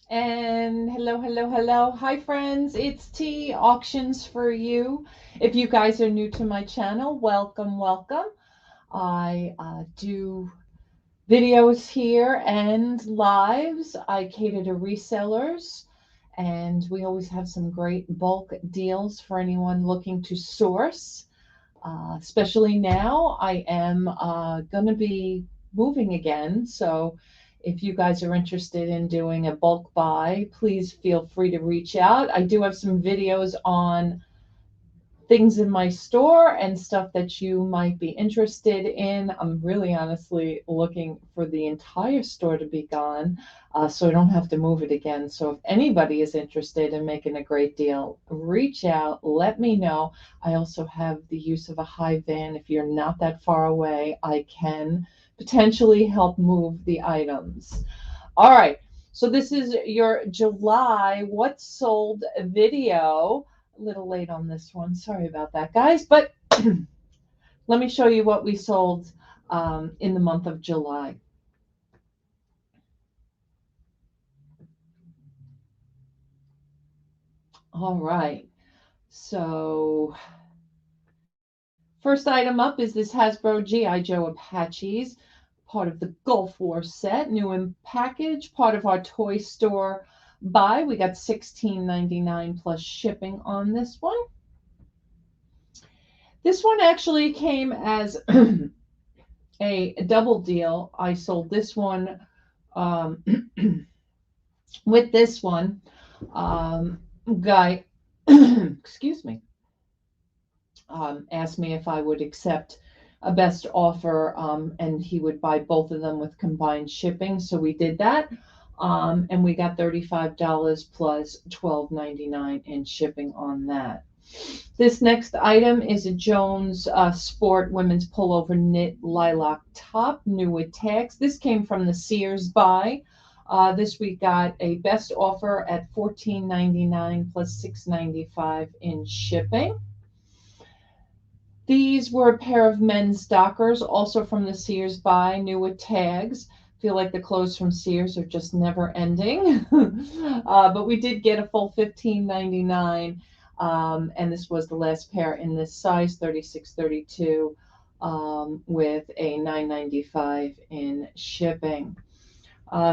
And hello, hello, hello. Hi, friends. It's T Auctions for You. If you guys are new to my channel, welcome, welcome. I do videos here and lives. I cater to resellers, and we always have some great bulk deals for anyone looking to source. Especially now, I am going to be moving again. So if you guys are interested in doing a bulk buy, please feel free to reach out. I do have some videos on things in my store and stuff that you might be interested in. I'm really honestly looking for the entire store to be gone so I don't have to move it again. So if anybody is interested in making a great deal, reach out, let me know. I also have the use of a high van. If you're not that far away, I can potentially help move the items. All right. So this is your July What's Sold video. A little late on this one. Sorry about that, guys. But let me show you what we sold in the month of July. All right. So first item up is this Hasbro G.I. Joe Apaches, part of the Gulf War set, new in package, part of our toy store buy. We got $16.99 plus shipping on this one. This one actually came as a double deal. I sold this one um, with this one. Guy, excuse me, asked me if I would accept a best offer, and he would buy both of them with combined shipping. So we did that, and we got $35 plus $12.99 in shipping on that. This next item is a Jones Sport women's pullover knit lilac top, new with tags. This came from the Sears buy. This we got a best offer at $14.99 plus $6.95 in shipping. These were a pair of men's Dockers, also from the Sears buy, new with tags. Feel like the clothes from Sears are just never ending. But we did get a full $15.99. And this was the last pair in this size, 36, 32, with a $9.95 in shipping.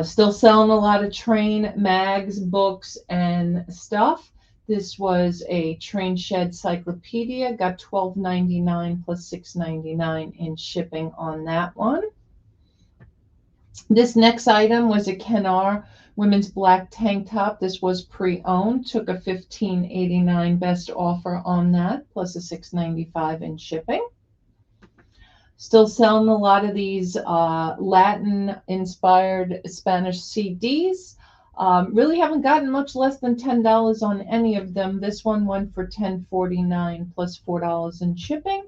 Still selling a lot of train mags, books, and stuff. This was a Train Shed Cyclopedia. Got $12.99 plus $6.99 in shipping on that one. This next item was a Kenar women's black tank top. This was pre-owned. Took a $15.89 best offer on that, plus a $6.95 in shipping. Still selling a lot of these Latin-inspired Spanish CDs. Really haven't gotten much less than $10 on any of them. This one went for $10.49 plus $4 in shipping.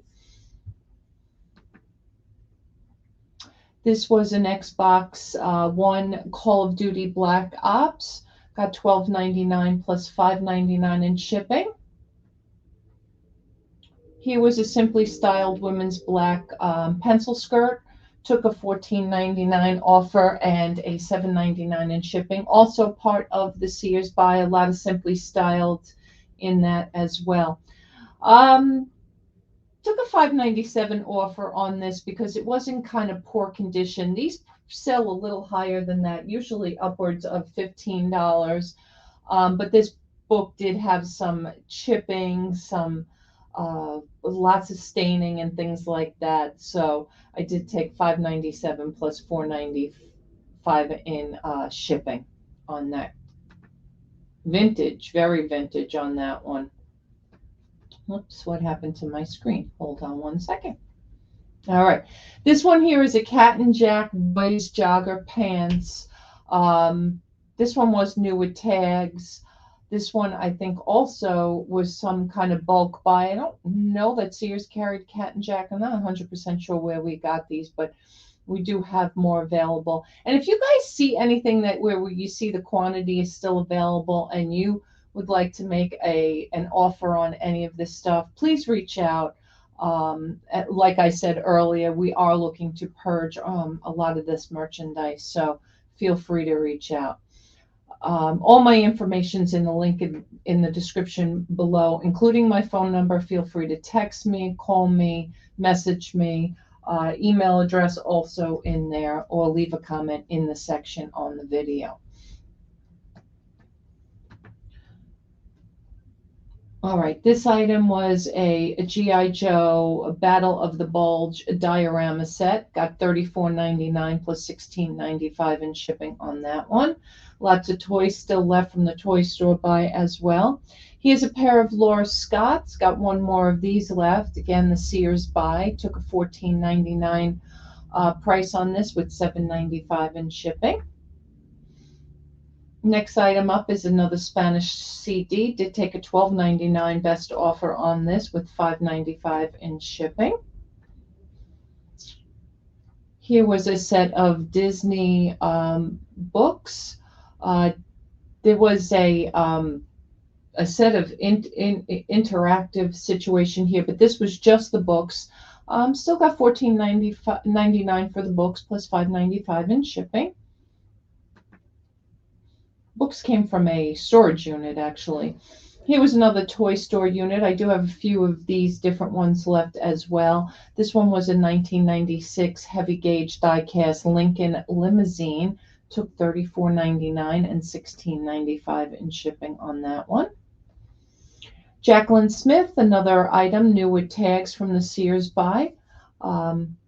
This was an Xbox One Call of Duty Black Ops. Got $12.99 plus $5.99 in shipping. Here was a simply styled women's black pencil skirt. Took a $14.99 offer and a $7.99 in shipping. Also part of the Sears buy. A lot of simply styled in that as well. Took a $5.97 offer on this because it was in kind of poor condition. These sell a little higher than that, usually upwards of $15. But this book did have some chipping, some lots of staining and things like that. So I did take $5.97 plus $4.95 in shipping on that. Vintage, very vintage on that one. Whoops, what happened to my screen? Hold on one second. All right. This one here is a Cat and Jack boys jogger pants. This one was new with tags. This one, I think, also was some kind of bulk buy. I don't know that Sears carried Cat and Jack. I'm not 100% sure where we got these, but we do have more available. And if you guys see anything that where you see the quantity is still available and you would like to make an offer on any of this stuff, please reach out. Like I said earlier, we are looking to purge a lot of this merchandise, so feel free to reach out. All my information's in the link in the description below, including my phone number. Feel free to text me, call me, message me. Email address also in there, or leave a comment in the section on the video. All right, this item was a G.I. Joe Battle of the Bulge diorama set. Got $34.99 plus $16.95 in shipping on that one. Lots of toys still left from the toy store buy as well. Here's a pair of Laura Scott's. Got one more of these left. Again, the Sears buy. Took a $14.99 price on this with $7.95 in shipping. Next item up is another Spanish CD. Did take a $12.99 best offer on this with $5.95 in shipping. Here was a set of Disney books. There was a set of interactive situation here, but this was just the books. Still got $14.99 for the books plus $5.95 in shipping. Books came from a storage unit, actually. Here was another toy store unit. I do have a few of these different ones left as well. This one was a 1996 heavy gauge die-cast Lincoln limousine. Took $34.99 and $16.95 in shipping on that one. Jacqueline Smith, another item new with tags from the Sears buy.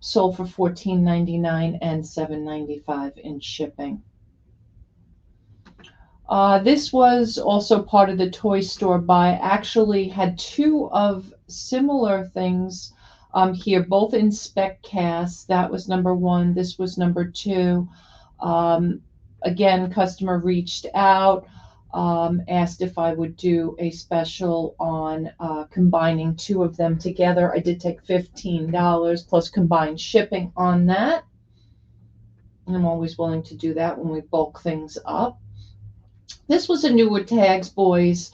Sold for $14.99 and $7.95 in shipping. This was also part of the toy store buy. Actually had two of similar things here, both in spec casts. That was number one. This was number two. Again, customer reached out, asked if I would do a special on combining two of them together. I did take $15 plus combined shipping on that. I'm always willing to do that when we bulk things up. This was a new with tags, boys,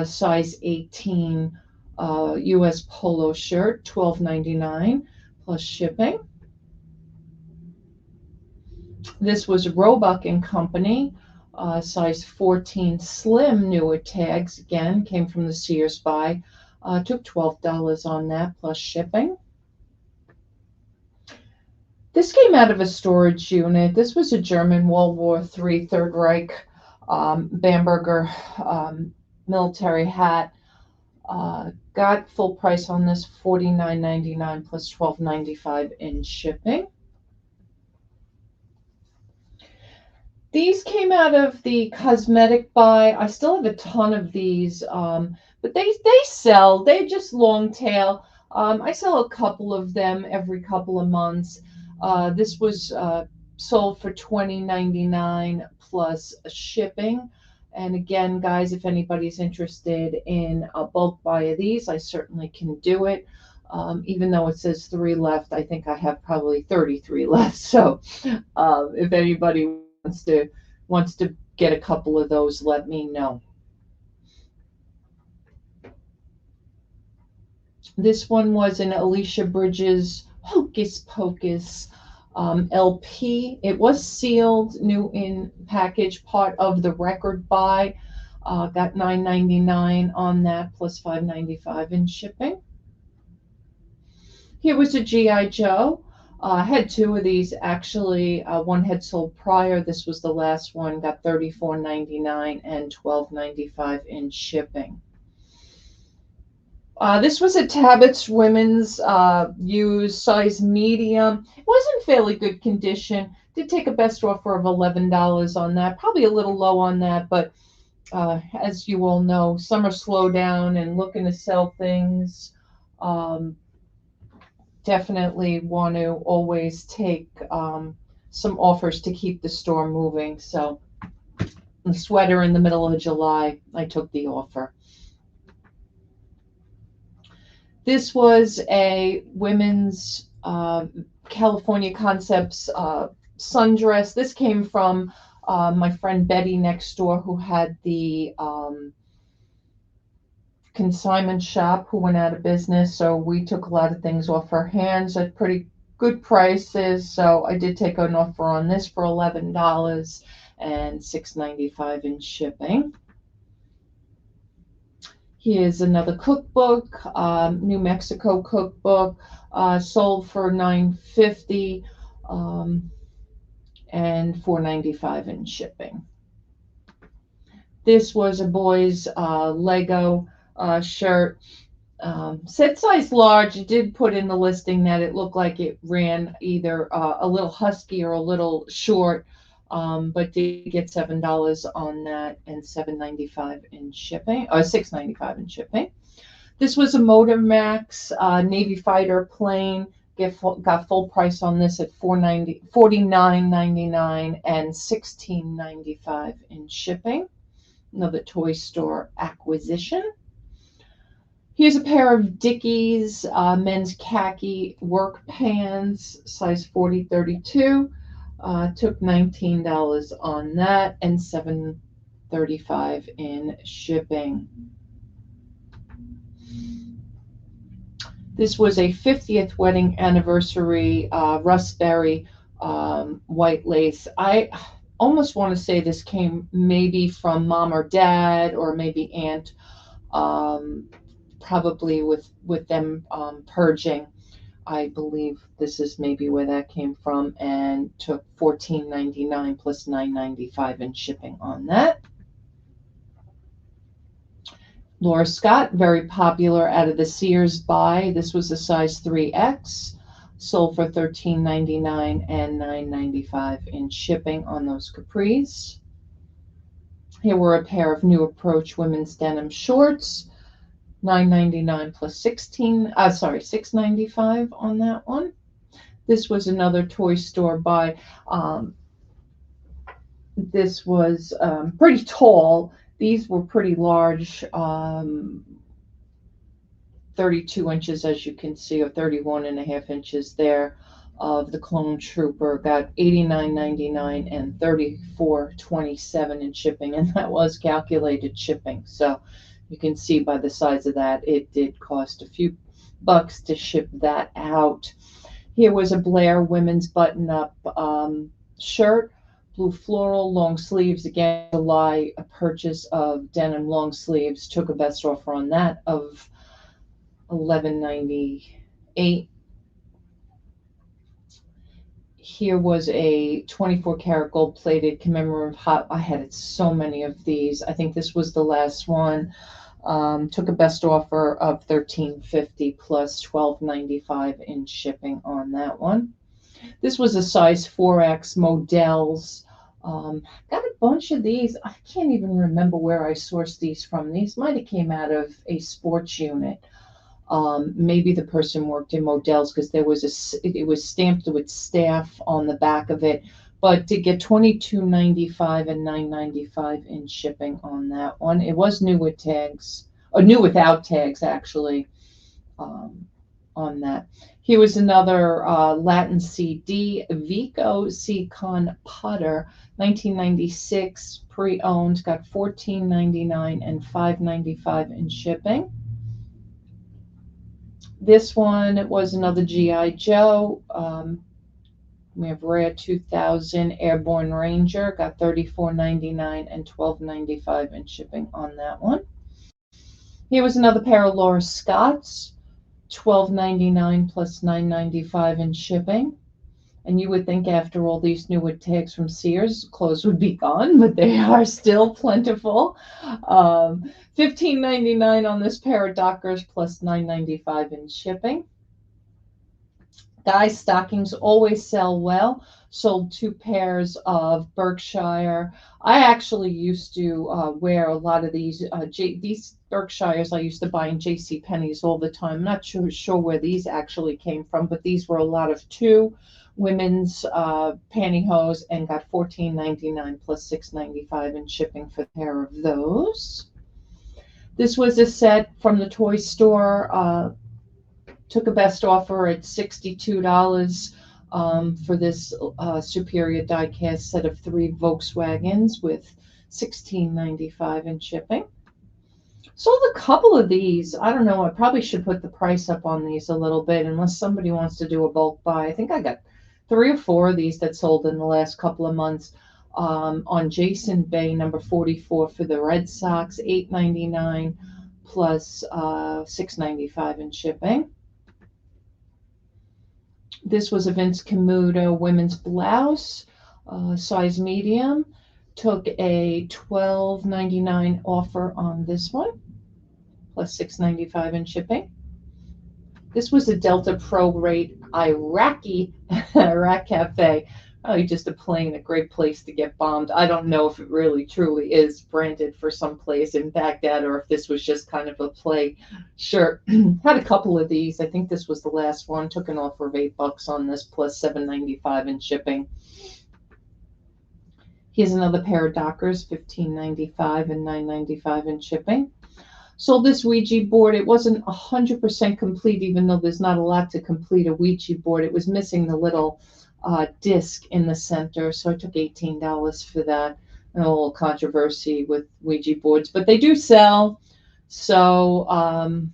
size 18 U.S. polo shirt, $12.99 plus shipping. This was Roebuck and Company, size 14 slim, new with tags. Again, came from the Sears buy. Took $12 on that plus shipping. This came out of a storage unit. This was a German World War III Third Reich Bamberger military hat. Got full price on this, $49.99 plus $12.95 in shipping. These came out of the cosmetic buy. I still have a ton of these, but they sell. They're just long tail. I sell a couple of them every couple of months. This was sold for $20.99 plus shipping. And again, guys, if anybody's interested in a bulk buy of these, I certainly can do it. Even though it says 3 left, I think I have probably 33 left. So if anybody wants to get a couple of those, let me know. This one was an Alicia Bridges Hocus Pocus LP. It was sealed, new in package, part of the record buy. Got $9.99 on that plus $5.95 in shipping. Here was a G.I. Joe. Had two of these actually. One had sold prior. This was the last one. Got $34.99 and $12.95 in shipping. This was a Tabit's women's used size medium. It was in fairly good condition. Did take a best offer of $11 on that. Probably a little low on that, but as you all know, summer slowdown and looking to sell things. Definitely want to always take some offers to keep the store moving. So the sweater in the middle of July, I took the offer. This was a women's California Concepts sundress. This came from my friend Betty next door, who had the consignment shop, who went out of business. So we took a lot of things off her hands at pretty good prices. So I did take an offer on this for $11 and $6.95 in shipping. Here's another cookbook, New Mexico cookbook, sold for $9.50 and $4.95 in shipping. This was a boy's Lego shirt. Said size large. It did put in the listing that it looked like it ran either a little husky or a little short, but did get $7 on that and $7.95 in shipping, or $6.95 in shipping. This was a Motormax Navy fighter plane. Got full price on this at $49.99 and $16.95 in shipping. Another toy store acquisition. Here's a pair of Dickies men's khaki work pants, size 40-32. Took $19 on that and $7.35 in shipping. This was a 50th wedding anniversary Rustberry white lace. I almost want to say this came maybe from mom or dad or maybe aunt, probably with them purging. I believe this is maybe where that came from, and took $14.99 plus $9.95 in shipping on that. Laura Scott, very popular out of the Sears buy. This was a size 3X, sold for $13.99 and $9.95 in shipping on those capris. Here were a pair of New Approach women's denim shorts, $9.99 plus $6.95 on that one. This was another toy store buy. This was pretty tall. These were pretty large, 32 inches, as you can see, or 31.5 inches there, of the Clone Trooper. Got $89.99 and $34.27 in shipping, and that was calculated shipping. So you can see by the size of that, it did cost a few bucks to ship that out. Here was a Blair women's button-up shirt. Blue floral, long sleeves. Again, July, a purchase of denim long sleeves. Took a best offer on that of $11.98. Here was a 24 karat gold plated commemorative hot. I had so many of these. I think this was the last one. Took a best offer of $13.50 plus $12.95 in shipping on that one. This was a size 4X Models. Got a bunch of these. I can't even remember where I sourced these from. These might have came out of a sports unit. Maybe the person worked in Models, because it was stamped with staff on the back of it. But to get $22.95 and $9.95 in shipping on that one. It was new with tags, or new without tags, actually, on that. Here was another Latin CD, Vico Seacon Putter, 1996, pre-owned. Got $14.99 and $5.95 in shipping. This one was another G.I. Joe. We have Rare 2000 Airborne Ranger. Got $34.99 and $12.95 in shipping on that one. Here was another pair of Laura Scott's. $12.99 plus $9.95 in shipping. And you would think after all these new with tags from Sears, clothes would be gone, but they are still plentiful. $15.99 on this pair of Dockers plus $9.95 in shipping. Guys, stockings always sell well. Sold 2 pairs of Berkshire. I actually used to wear a lot of these Berkshires I used to buy in JCPenney's all the time. I'm not sure where these actually came from, but these were a lot of 2 women's pantyhose, and got $14.99 plus $6.95 in shipping for a pair of those. This was a set from the toy store. Took a best offer at $62 for this Superior die-cast set of 3 Volkswagens with $16.95 in shipping. Sold a couple of these. I don't know. I probably should put the price up on these a little bit, unless somebody wants to do a bulk buy. I think I got 3 or 4 of these that sold in the last couple of months. on Jason Bay, number 44 for the Red Sox, $8.99 plus $6.95 in shipping. This was a Vince Camuto women's blouse, size medium. Took a $12.99 offer on this one, plus $6.95 in shipping. This was a Delta Pro rate Iraqi Iraq Cafe. Probably just a great place to get bombed. I don't know if it really truly is branded for some place in Baghdad or if this was just kind of a play shirt. Had a couple of these. I think this was the last one. Took an offer of $8 on this plus $7.95 in shipping. Here's another pair of Dockers, $15.95 and $9.95 in shipping. Sold this Ouija board. It wasn't 100% complete, even though there's not a lot to complete a Ouija board. It was missing the little disc in the center, so I took $18 for that. And a little controversy with Ouija boards, but they do sell, so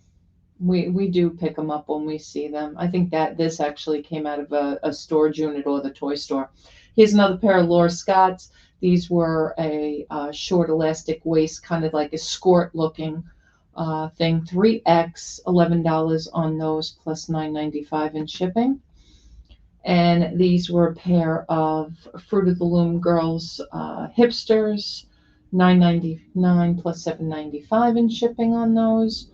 we do pick them up when we see them. I think that this actually came out of a storage unit or the toy store. Here's another pair of Laura Scott's. These were a short elastic waist, kind of like a skirt looking thing. 3X, $11 on those plus $9.95 in shipping. And these were a pair of Fruit of the Loom Girls hipsters, $9.99 plus $7.95 in shipping on those.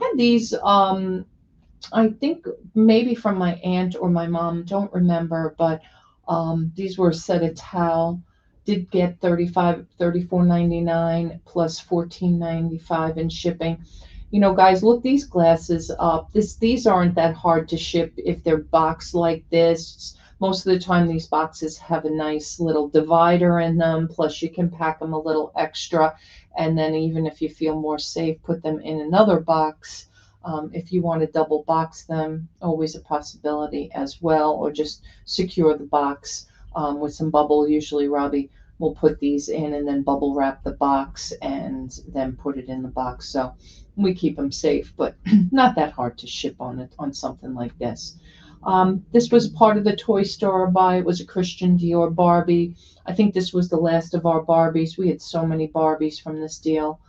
Had these, I think maybe from my aunt or my mom, don't remember, but these were a set of towel. Did get $34.99 plus $14.95 in shipping. You know, guys, look these glasses up. These aren't that hard to ship if they're boxed like this. Most of the time, these boxes have a nice little divider in them. Plus, you can pack them a little extra. And then even if you feel more safe, put them in another box. If you want to double box them, always a possibility as well. Or just secure the box with some bubble. Usually, Robbie will put these in and then bubble wrap the box and then put it in the box. So we keep them safe, but not that hard to ship on something like this. This was part of the toy store buy. It was a Christian Dior Barbie. I think this was the last of our Barbies. We had so many Barbies from this deal.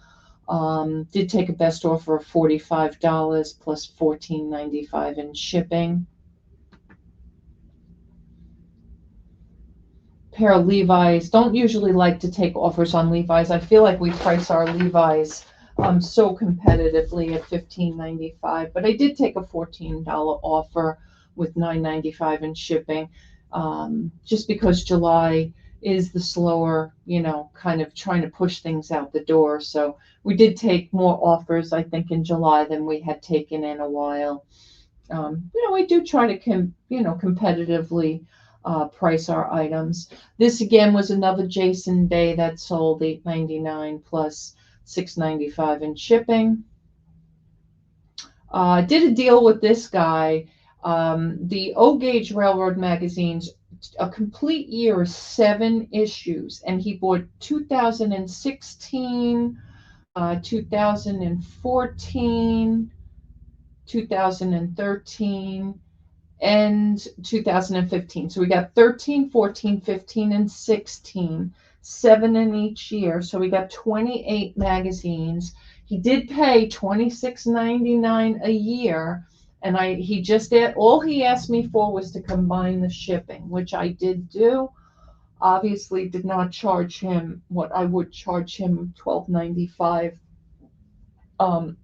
Did take a best offer of $45 plus $14.95 in shipping. Pair of Levi's. Don't usually like to take offers on Levi's. I feel like we price our Levi's so competitively at $15.95, but I did take a $14 offer with $9.95 in shipping, just because July is the slower, kind of trying to push things out the door. So we did take more offers, I think, in July than we had taken in a while. We do try to, competitively price our items. This again was another Jason Bay that sold $8.99 plus $6.95 in shipping. Did a deal with this guy. The O-Gauge Railroad magazines, a complete year, 7 issues, and he bought 2016, 2014, 2013, and 2015. So we got 13, 14, 15, and 16, 7 in each year. So we got 28 magazines. He did pay $26.99 a year, and all he asked me for was to combine the shipping, which I did do. Obviously, did not charge him what I would charge him, $12.95.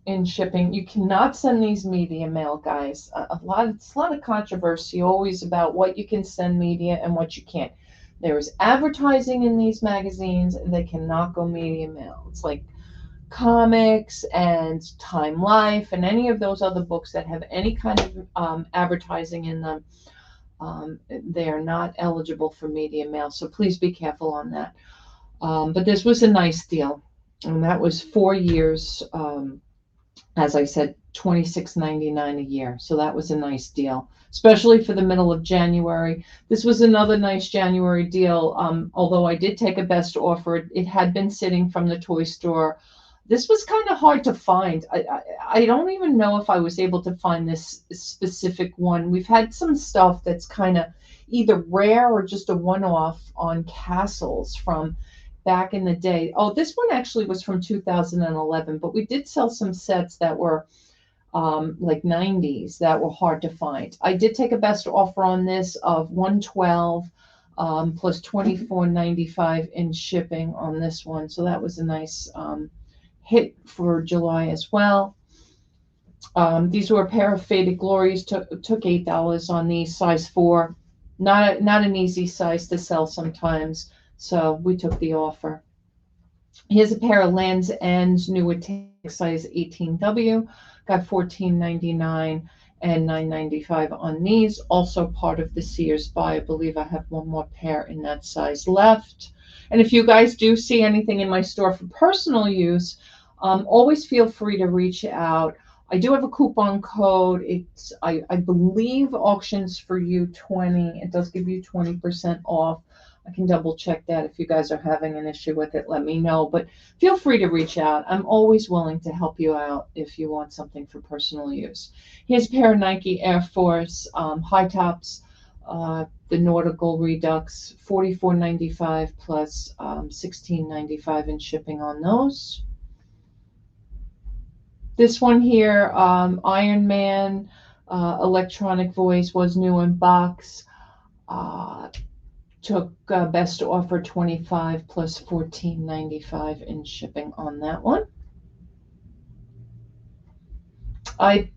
In shipping. You cannot send these media mail, guys. It's a lot of controversy always about what you can send media and what you can't. There is advertising in these magazines, and they cannot go media mail. It's like comics and Time Life and any of those other books that have any kind of advertising in them. They are not eligible for media mail, so please be careful on that. But this was a nice deal. And that was 4 years, as I said, $26.99 a year. So that was a nice deal, especially for the middle of January. This was another nice January deal. Although I did take a best offer, it had been sitting from the toy store. This was kind of hard to find. I don't even know if I was able to find this specific one. We've had some stuff that's kind of either rare or just a one-off on castles from back in the day. Oh, this one actually was from 2011, but we did sell some sets that were like 90s that were hard to find. I did take a best offer on this of 112 plus 24.95 in shipping on this one. So that was a nice hit for July as well. These were a pair of Faded Glories. Took $8 on these, size 4. Not an easy size to sell sometimes, so we took the offer. Here's a pair of Lands' End New Attack size 18W. Got $14.99 and $9.95 on these. Also part of the Sears buy. I believe I have one more pair in that size left. And if you guys do see anything in my store for personal use, always feel free to reach out. I do have a coupon code. It's I believe Auctions for You 20. It does give you 20% off. I can double check that. If you guys are having an issue with it, let me know. But feel free to reach out. I'm always willing to help you out if you want something for personal use. Here's a pair of Nike Air Force high tops, the Nautical Redux, $44.95 plus $16.95 in shipping on those. This one here, Iron Man electronic voice, was new in box. Took best offer 25 plus $14.95 in shipping on that one. I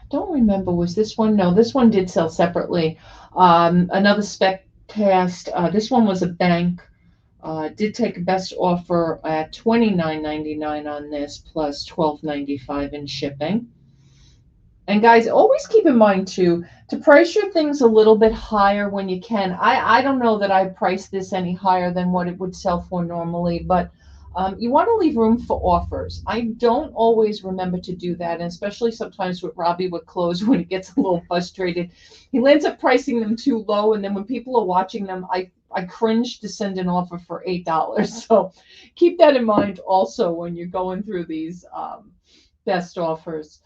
don't remember, was this one? No, this one did sell separately. Another spec cast. This one was a bank. Did take a best offer at $29.99 on this plus $12.95 in shipping. And guys, always keep in mind too, to price your things a little bit higher when you can. I don't know that I priced this any higher than what it would sell for normally, but you want to leave room for offers. I don't always remember to do that, and especially sometimes with Robbie with clothes when he gets a little frustrated. He ends up pricing them too low, and then when people are watching them, I cringe to send an offer for $8. So keep that in mind also when you're going through these best offers.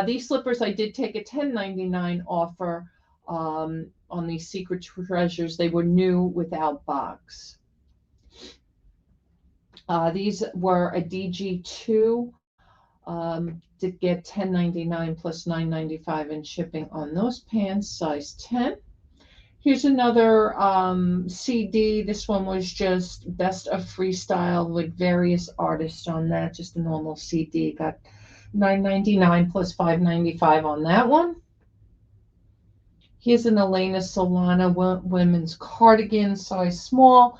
These slippers, I did take a $10.99 offer on these Secret Treasures. They were new without box. These were a DG2. Did get $10.99 plus $9.95 in shipping on those pants, size 10. Here's another CD. This one was just Best of Freestyle with various artists on that. Just a normal CD. Got $9.99 plus $5.95 on that one. Here's an Elena Solana women's cardigan, size small.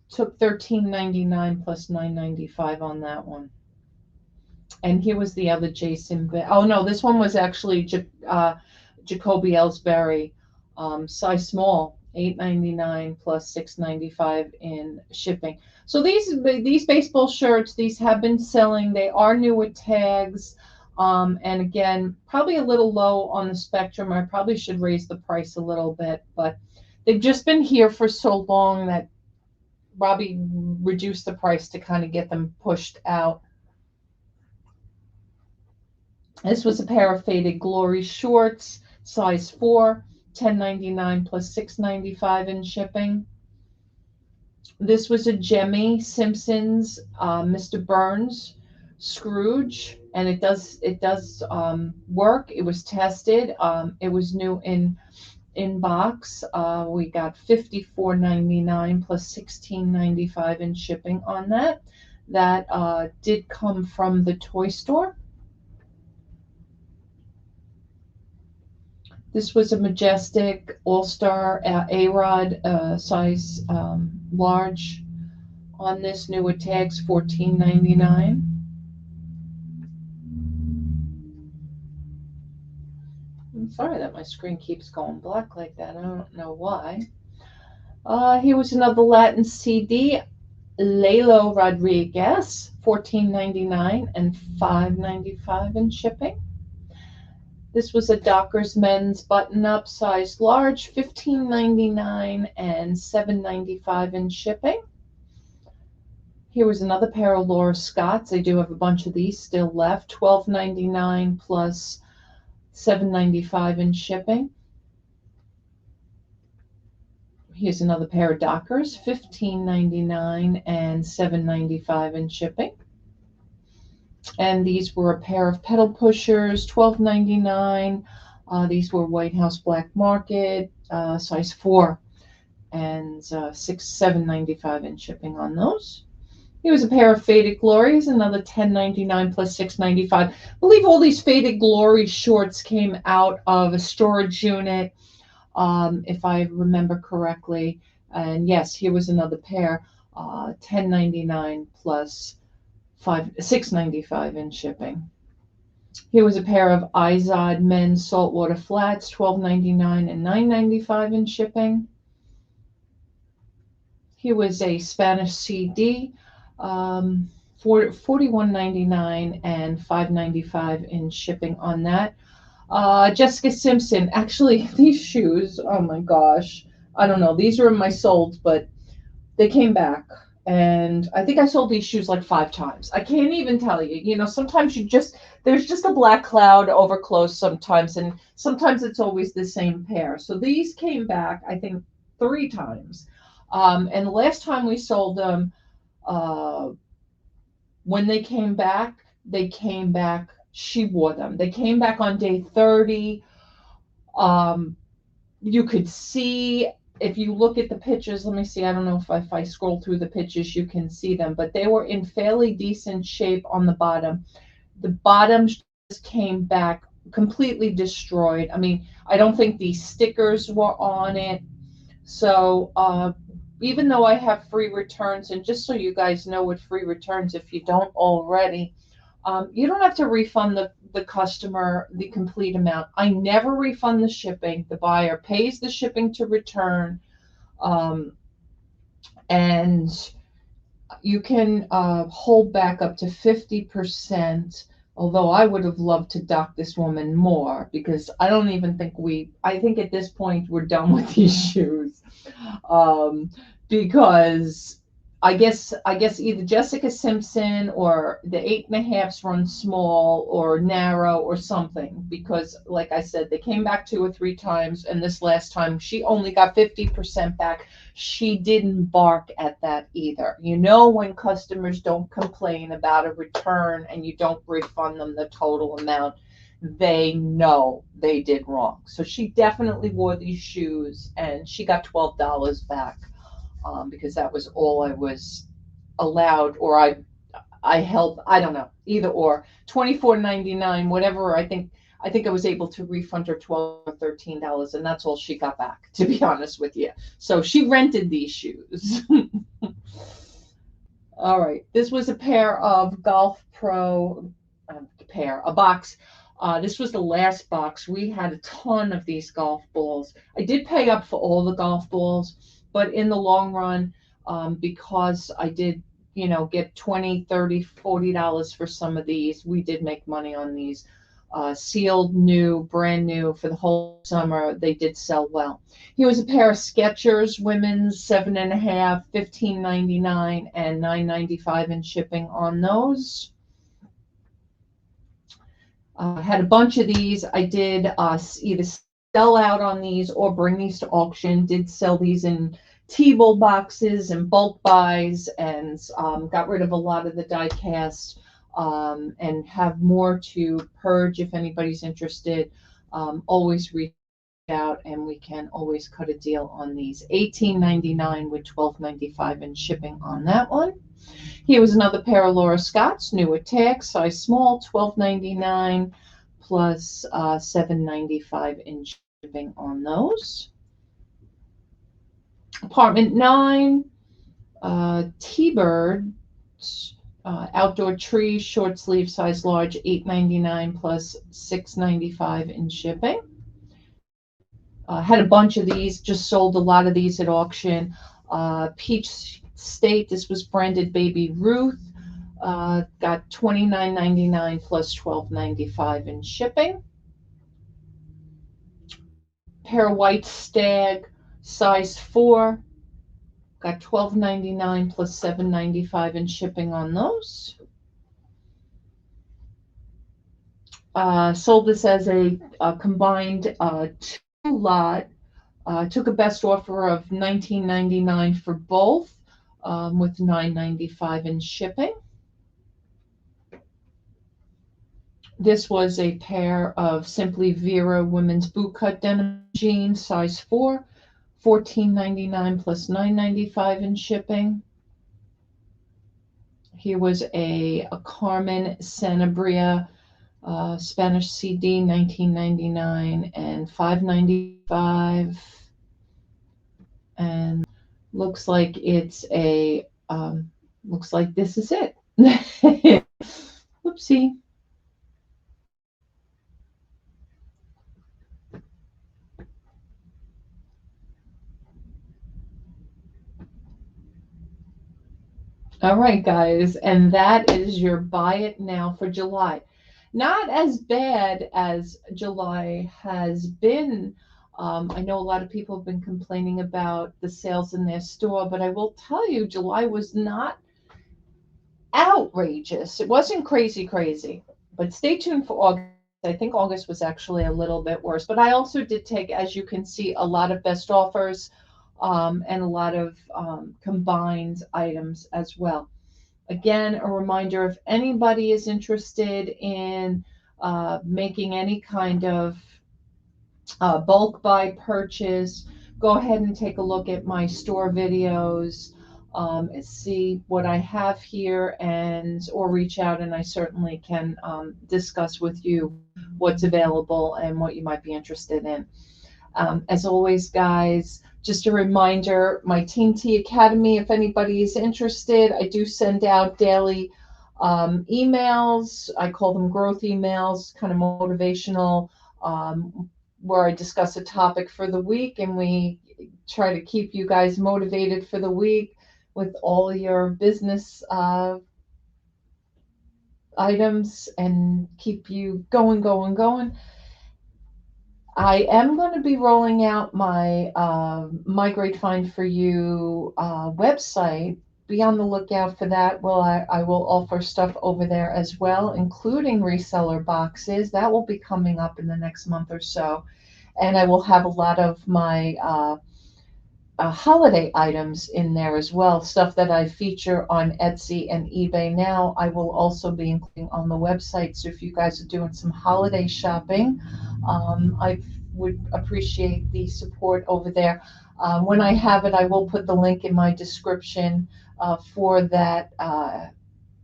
Took $13.99 plus $9.95 on that one. And here was the other Jason. Oh no, this one was actually Jacoby Ellsbury, size small, $8.99 plus $6.95 in shipping. So these baseball shirts, these have been selling. They are new with tags. And again, probably a little low on the spectrum. I probably should raise the price a little bit, but they've just been here for so long that Robbie reduced the price to kind of get them pushed out. This was a pair of Faded Glory shorts, size 4, $10.99 plus $6.95 in shipping. This was a Jemmy Simpsons, Mr. Burns, Scrooge, and it does work. It was tested. It was new in box. We got $54.99 plus $16.95 in shipping on that. That did come from the toy store. This was a Majestic All-Star A-Rod size large on this, new with tags, $14.99. I'm sorry that my screen keeps going black like that. I don't know why. Here was another Latin CD, Lalo Rodriguez, $14.99 and $5.95 in shipping. This was a Dockers men's button-up, size large, $15.99 and $7.95 in shipping. Here was another pair of Laura Scotts. I do have a bunch of these still left, $12.99 plus $7.95 in shipping. Here's another pair of Dockers, $15.99 and $7.95 in shipping. And these were a pair of pedal pushers, $12.99. These were White House Black Market, size 4, and $7.95 in shipping on those. Here was a pair of Faded Glories, another $10.99 plus $6.95. I believe all these Faded Glory shorts came out of a storage unit, if I remember correctly. And yes, here was another pair, $10.99 plus $6.95 in shipping. Here was a pair of Izod men's saltwater flats, $12.99 and $9.95 in shipping. Here was a Spanish CD, for $41.99 and $5.95 in shipping on that. Jessica Simpson. Actually, these shoes, oh my gosh, I don't know. These are in my solds, but they came back. And I think I sold these shoes like 5 times. I can't even tell you. You know, sometimes there's just a black cloud over clothes sometimes, and sometimes it's always the same pair. So these came back, I think, 3 times. And the last time we sold them, when they came back, she wore them. They came back on day 30. You could see, if you look at the pictures, let me see, I don't know if I scroll through the pictures, you can see them, but they were in fairly decent shape on the bottom. The bottoms just came back completely destroyed. I mean, I don't think these stickers were on it. So even though I have free returns, and just so you guys know what free returns, if you don't already, you don't have to refund the customer the complete amount. I never refund the shipping. The buyer pays the shipping to return, and you can hold back up to 50%. Although I would have loved to dock this woman more, because I don't even think I think at this point we're done with these shoes. Because I guess either Jessica Simpson or the 8.5s run small or narrow or something, because like I said, they came back 2 or 3 times, and this last time she only got 50% back. She didn't bark at that either. You know, when customers don't complain about a return and you don't refund them the total amount, they know they did wrong. So she definitely wore these shoes, and she got $12 back. Because that was all I was allowed, or I helped, I don't know, either or. $24.99, whatever. I think I was able to refund her $12 or $13, and that's all she got back, to be honest with you. So she rented these shoes. All right, this was a pair of Golf Pro, a box. This was the last box. We had a ton of these golf balls. I did pay up for all the golf balls, but in the long run, because I did, get $20, $30, $40 for some of these, we did make money on these. Sealed new, brand new for the whole summer. They did sell well. Here was a pair of Skechers women's 7.5, $15.99 and $9.95 in shipping on those. Had a bunch of these. I did either sell out on these or bring these to auction. Did sell these in T-Bull boxes and bulk buys, and got rid of a lot of the die cast, and have more to purge. If anybody's interested, always reach out, and we can always cut a deal on these. $18.99 with $12.95 in shipping on that one. Here was another pair of Laura Scott's new attack, size small, $12.99 plus $7.95 in shipping on those. Apartment 9, T-Bird, outdoor tree, short sleeve, size large, $8.99 plus $6.95 in shipping. Had a bunch of these, just sold a lot of these at auction. Peach State, this was branded Baby Ruth, got $29.99 plus $12.95 in shipping. Pair of White Stag, size 4, got $12.99 plus $7.95 in shipping on those. Sold this as a combined 2-lot I took a best offer of $19.99 for both, with $9.95 in shipping. This was a pair of Simply Vera women's bootcut denim jeans, size 4, $14.99 plus $9.95 in shipping. Here was a Carmen Sanabria Spanish CD, $19.99 and $5.95. And looks like it's a, looks like this is it. Whoopsie. All right, guys, and that is your buy it now for July. Not as bad as July has been. I know a lot of people have been complaining about the sales in their store, but I will tell you, July was not outrageous. It wasn't crazy, crazy. But stay tuned for August. I think August was actually a little bit worse. But I also did take, as you can see, a lot of best offers, and a lot of combined items as well. Again, a reminder, if anybody is interested in making any kind of bulk buy purchase, go ahead and take a look at my store videos, see what I have here, and or reach out, and I certainly can discuss with you what's available and what you might be interested in. As always, guys, just a reminder, my Team T Academy, if anybody is interested, I do send out daily emails. I call them growth emails, kind of motivational, where I discuss a topic for the week, and we try to keep you guys motivated for the week with all your business items and keep you going, going, going. I am going to be rolling out my My Great Find for You website. Be on the lookout for that. Well, I will offer stuff over there as well, including reseller boxes. That will be coming up in the next month or so. And I will have a lot of my holiday items in there as well, stuff that I feature on Etsy and eBay now. I will also be including on the website. So if you guys are doing some holiday shopping, I would appreciate the support over there. When I have it, I will put the link in my description for that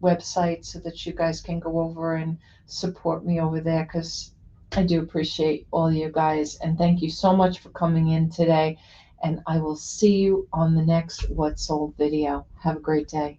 website so that you guys can go over and support me over there, because I do appreciate all you guys. And thank you so much for coming in today. And I will see you on the next What Sold video. Have a great day.